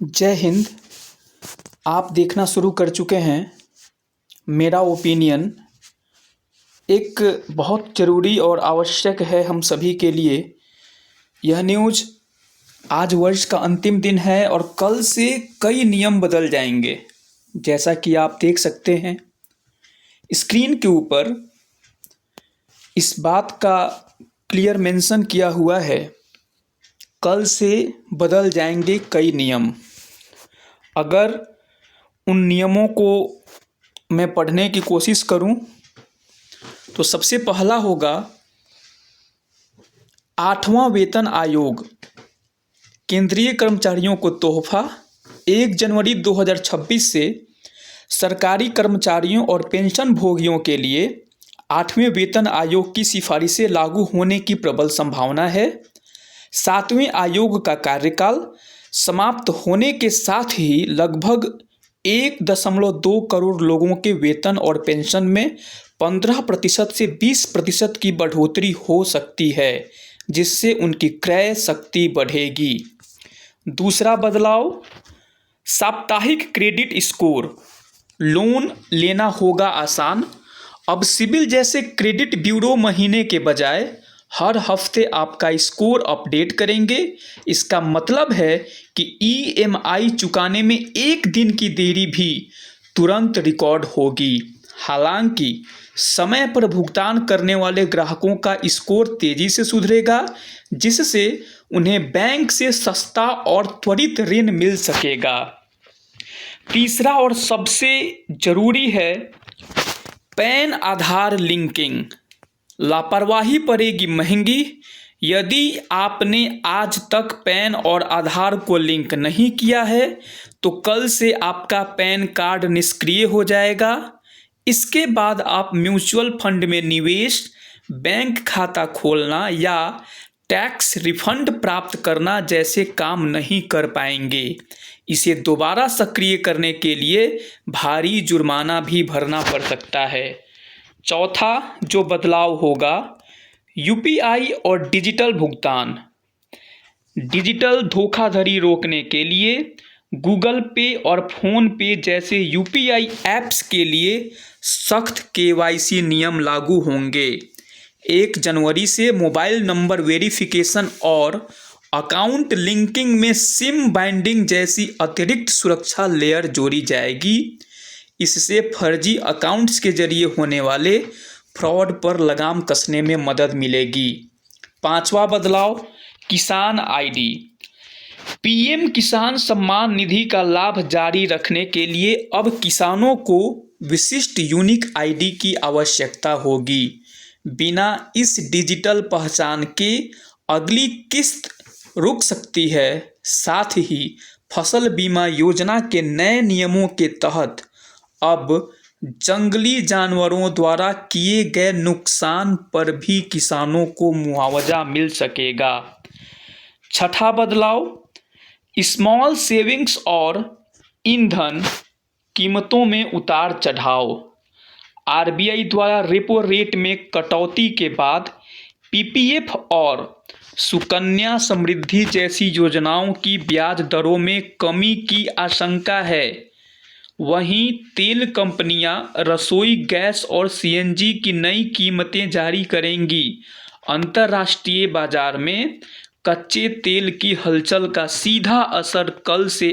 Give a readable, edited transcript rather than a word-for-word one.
जय हिंद। आप देखना शुरू कर चुके हैं मेरा ओपिनियन। एक बहुत ज़रूरी और आवश्यक है हम सभी के लिए। यह न्यूज़ आज वर्ष का अंतिम दिन है और कल से कई नियम बदल जाएंगे। जैसा कि आप देख सकते हैं स्क्रीन के ऊपर इस बात का क्लियर मेंशन किया हुआ है, कल से बदल जाएंगे कई नियम। अगर उन नियमों को मैं पढ़ने की कोशिश करूं तो सबसे पहला होगा 8वां वेतन आयोग। केंद्रीय कर्मचारियों को तोहफा। 1 जनवरी 2026 से सरकारी कर्मचारियों और पेंशन भोगियों के लिए 8वें वेतन आयोग की सिफारिशें लागू होने की प्रबल संभावना है। 7वें आयोग का कार्यकाल समाप्त होने के साथ ही लगभग 1.2 करोड़ लोगों के वेतन और पेंशन में 15% से 20% की बढ़ोतरी हो सकती है, जिससे उनकी क्रय शक्ति बढ़ेगी। दूसरा बदलाव, साप्ताहिक क्रेडिट स्कोर। लोन लेना होगा आसान। अब सिबिल जैसे क्रेडिट ब्यूरो महीने के बजाय हर हफ्ते आपका स्कोर अपडेट करेंगे। इसका मतलब है कि EMI चुकाने में 1 दिन की देरी भी तुरंत रिकॉर्ड होगी। हालांकि समय पर भुगतान करने वाले ग्राहकों का स्कोर तेजी से सुधरेगा, जिससे उन्हें बैंक से सस्ता और त्वरित ऋण मिल सकेगा। तीसरा और सबसे ज़रूरी है पैन आधार लिंकिंग। लापरवाही पड़ेगी महंगी। यदि आपने आज तक पैन और आधार को लिंक नहीं किया है तो कल से आपका पैन कार्ड निष्क्रिय हो जाएगा। इसके बाद आप म्यूचुअल फंड में निवेश, बैंक खाता खोलना या टैक्स रिफंड प्राप्त करना जैसे काम नहीं कर पाएंगे। इसे दोबारा सक्रिय करने के लिए भारी जुर्माना भी भरना पड़ सकता है। चौथा जो बदलाव होगा, UPI और डिजिटल भुगतान। डिजिटल धोखाधड़ी रोकने के लिए गूगल पे और फ़ोन पे जैसे UPI ऐप्स के लिए सख्त KYC नियम लागू होंगे। 1 जनवरी से मोबाइल नंबर वेरिफिकेशन और अकाउंट लिंकिंग में सिम बाइंडिंग जैसी अतिरिक्त सुरक्षा लेयर जोड़ी जाएगी। इससे फर्जी अकाउंट्स के जरिए होने वाले फ्रॉड पर लगाम कसने में मदद मिलेगी। 5वां बदलाव, किसान ID। PM किसान सम्मान निधि का लाभ जारी रखने के लिए अब किसानों को विशिष्ट यूनिक ID की आवश्यकता होगी। बिना इस डिजिटल पहचान के अगली किस्त रुक सकती है। साथ ही फसल बीमा योजना के नए नियमों के तहत अब जंगली जानवरों द्वारा किए गए नुकसान पर भी किसानों को मुआवजा मिल सकेगा। छठा बदलाव, स्मॉल सेविंग्स और ईंधन कीमतों में उतार चढ़ाव। RBI द्वारा रेपो रेट में कटौती के बाद PPF और सुकन्या समृद्धि जैसी योजनाओं की ब्याज दरों में कमी की आशंका है। वहीं तेल कंपनियां रसोई गैस और CNG की नई कीमतें जारी करेंगी। अंतर्राष्ट्रीय बाजार में कच्चे तेल की हलचल का सीधा असर कल से